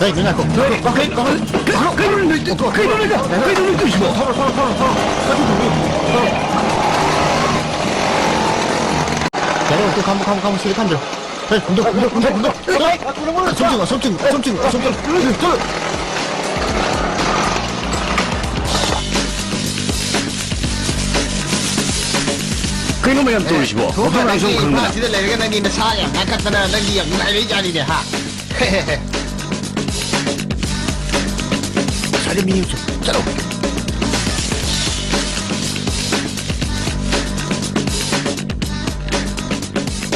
에이, 누나, 거. 가면, 시작한다. 에이, 군대. 섬증. 그놈의 양 또시고. 어떤 방송 그런 거야? 지들 내가 나니 나 사야. 나갔다나 나기 양 나이 자리네 하. 살이 미니스. 자로.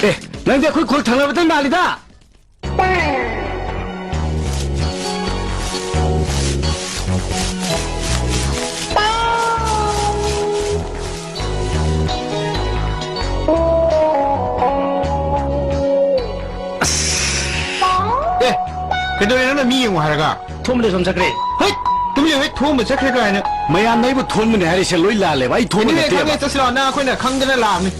에, 난데 그걸 당나봤던 말이다. 그 노래는 미용 하라가. 돈문에 좀 잡그래. 헐! 그럼 왜 도움을 잡힐까 하냐? 뭐야, 나이부 돈문에 하리세 로일라래. 와, 이 돈문에 왜 떼봐. 강에 떴으라 나 그냥 강전에 라면.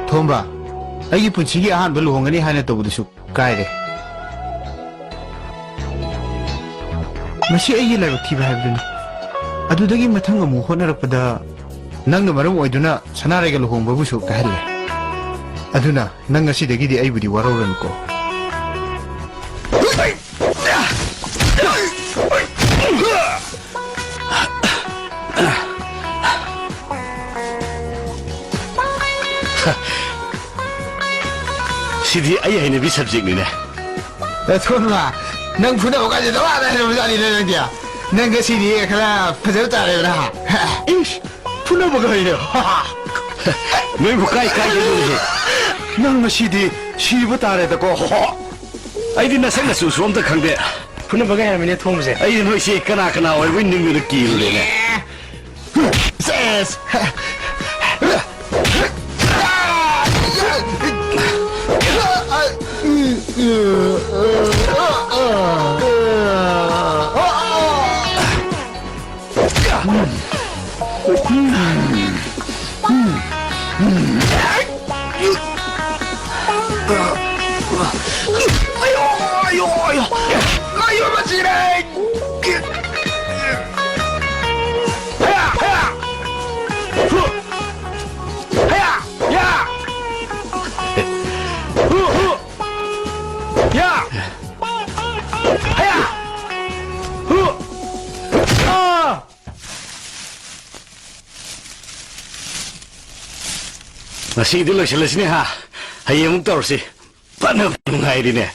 돈봐. 아기 분치기 아한 별로 홍안이 하나 떠보듯이 가야돼. 마시 아기 라고 티바 하거든. 아두더기 마탕가 뭐 호나락보다 낭도 마름 오이두나 사나라게 루홍바부수 가할래. 아두나 낭가 시대기디 아이부디 와로라놓고. 시디 아이하이네 비sabject이네. 야, 돈봐. 낭 푸나고까지 너와나 해보자 아니는 거야. 낭가 시디에 그라 파절다래라. 이씨, 푸나보가 이래. 너희부 까이 누르지. 낭마 시디 시부 따래다고 허. 아이디 나 생각 수수엄다 강대. 푸나보가 하면에 통무세. 아이디 너시 까나 얼굴 있는 거를 끼우래네. 세스. 아유 마시래. Masih dulu selesai ha. Hayang tahu sih. Panas ngairinya.